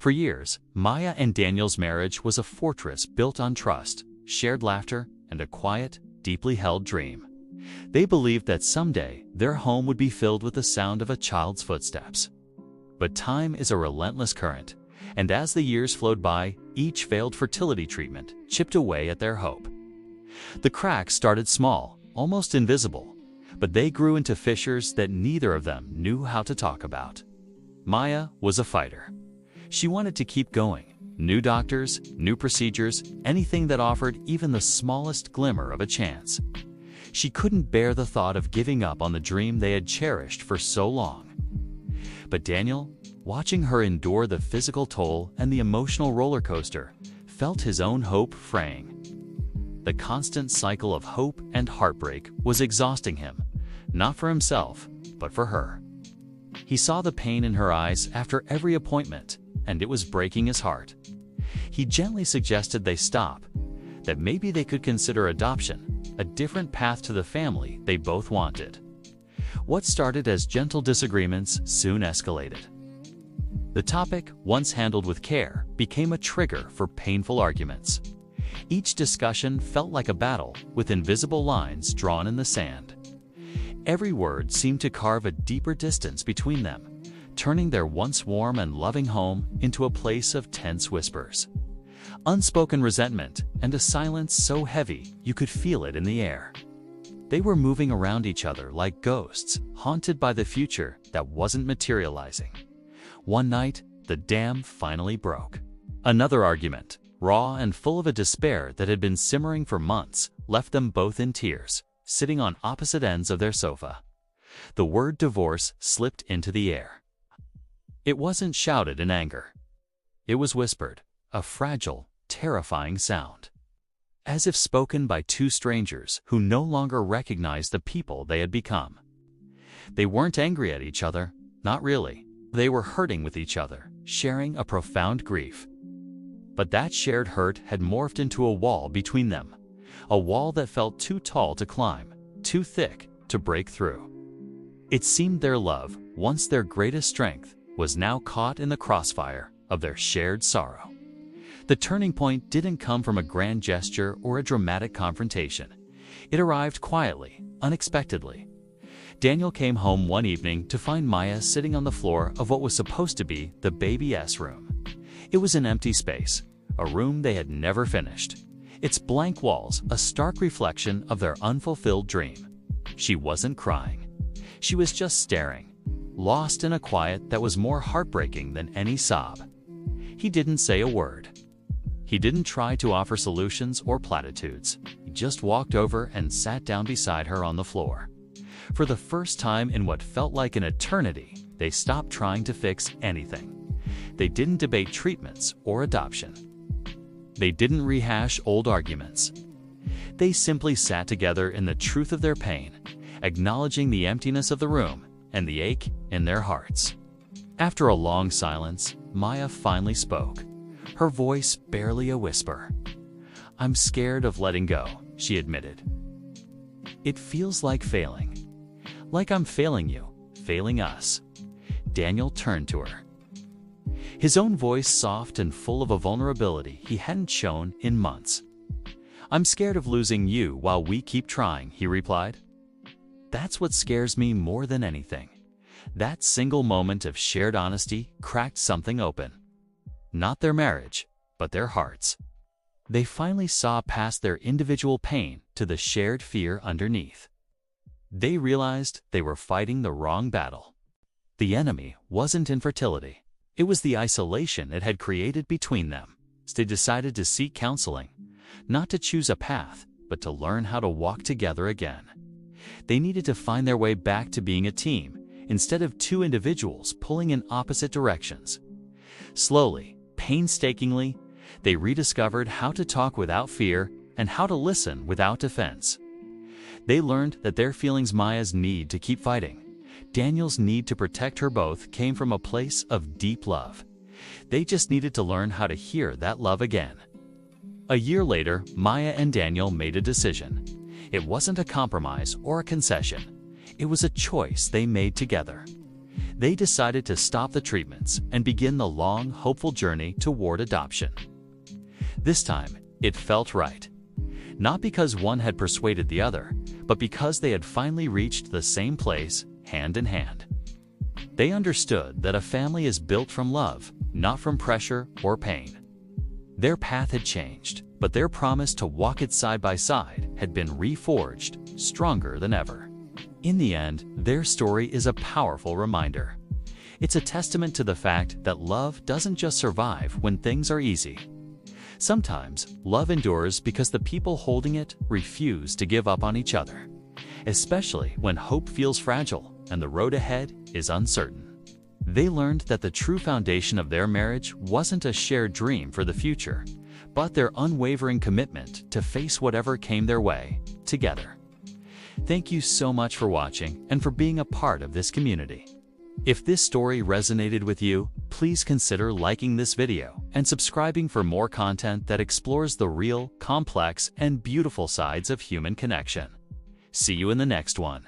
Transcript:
For years, Maya and Daniel's marriage was a fortress built on trust, shared laughter, and a quiet, deeply held dream. They believed that someday their home would be filled with the sound of a child's footsteps. But time is a relentless current, and as the years flowed by, each failed fertility treatment chipped away at their hope. The cracks started small, almost invisible, but they grew into fissures that neither of them knew how to talk about. Maya was a fighter. She wanted to keep going. New doctors, new procedures, anything that offered even the smallest glimmer of a chance. She couldn't bear the thought of giving up on the dream they had cherished for so long. But Daniel, watching her endure the physical toll and the emotional roller coaster, felt his own hope fraying. The constant cycle of hope and heartbreak was exhausting him, not for himself, but for her. He saw the pain in her eyes after every appointment, and it was breaking his heart. He gently suggested they stop, that maybe they could consider adoption, a different path to the family they both wanted. What started as gentle disagreements soon escalated. The topic, once handled with care, became a trigger for painful arguments. Each discussion felt like a battle, with invisible lines drawn in the sand. Every word seemed to carve a deeper distance between them, turning their once warm and loving home into a place of tense whispers. Unspoken resentment and a silence so heavy you could feel it in the air. They were moving around each other like ghosts, haunted by the future that wasn't materializing. One night, the dam finally broke. Another argument, raw and full of a despair that had been simmering for months, left them both in tears, sitting on opposite ends of their sofa. The word divorce slipped into the air. It wasn't shouted in anger. It was whispered, a fragile, terrifying sound. As if spoken by two strangers who no longer recognized the people they had become. They weren't angry at each other, not really. They were hurting with each other, sharing a profound grief. But that shared hurt had morphed into a wall between them, a wall that felt too tall to climb, too thick to break through. It seemed their love, once their greatest strength, was now caught in the crossfire of their shared sorrow. The turning point didn't come from a grand gesture or a dramatic confrontation. It arrived quietly, unexpectedly. Daniel came home one evening to find Maya sitting on the floor of what was supposed to be the baby's room. It was an empty space, a room they had never finished. Its blank walls a stark reflection of their unfulfilled dream. She wasn't crying. She was just staring, lost in a quiet that was more heartbreaking than any sob. He didn't say a word. He didn't try to offer solutions or platitudes. He just walked over and sat down beside her on the floor. For the first time in what felt like an eternity, they stopped trying to fix anything. They didn't debate treatments or adoption. They didn't rehash old arguments. They simply sat together in the truth of their pain, acknowledging the emptiness of the room and the ache in their hearts. After a long silence, Maya finally spoke, her voice barely a whisper. "I'm scared of letting go," she admitted. "It feels like failing. Like I'm failing you, failing us." Daniel turned to her. His own voice soft and full of a vulnerability he hadn't shown in months. "I'm scared of losing you while we keep trying," he replied. "That's what scares me more than anything." That single moment of shared honesty cracked something open. Not their marriage, but their hearts. They finally saw past their individual pain to the shared fear underneath. They realized they were fighting the wrong battle. The enemy wasn't infertility. It was the isolation it had created between them. They decided to seek counseling, not to choose a path, but to learn how to walk together again. They needed to find their way back to being a team, instead of two individuals pulling in opposite directions. Slowly, painstakingly, they rediscovered how to talk without fear and how to listen without defense. They learned that their feelings, Maya's need to keep fighting, Daniel's need to protect her, both came from a place of deep love. They just needed to learn how to hear that love again. A year later, Maya and Daniel made a decision. It wasn't a compromise or a concession. It was a choice they made together. They decided to stop the treatments and begin the long, hopeful journey toward adoption. This time, it felt right. Not because one had persuaded the other, but because they had finally reached the same place, hand in hand. They understood that a family is built from love, not from pressure or pain. Their path had changed, but their promise to walk it side by side had been reforged, stronger than ever. In the end, their story is a powerful reminder. It's a testament to the fact that love doesn't just survive when things are easy. Sometimes, love endures because the people holding it refuse to give up on each other, especially when hope feels fragile and the road ahead is uncertain. They learned that the true foundation of their marriage wasn't a shared dream for the future, but their unwavering commitment to face whatever came their way, together. Thank you so much for watching and for being a part of this community. If this story resonated with you, please consider liking this video and subscribing for more content that explores the real, complex, and beautiful sides of human connection. See you in the next one.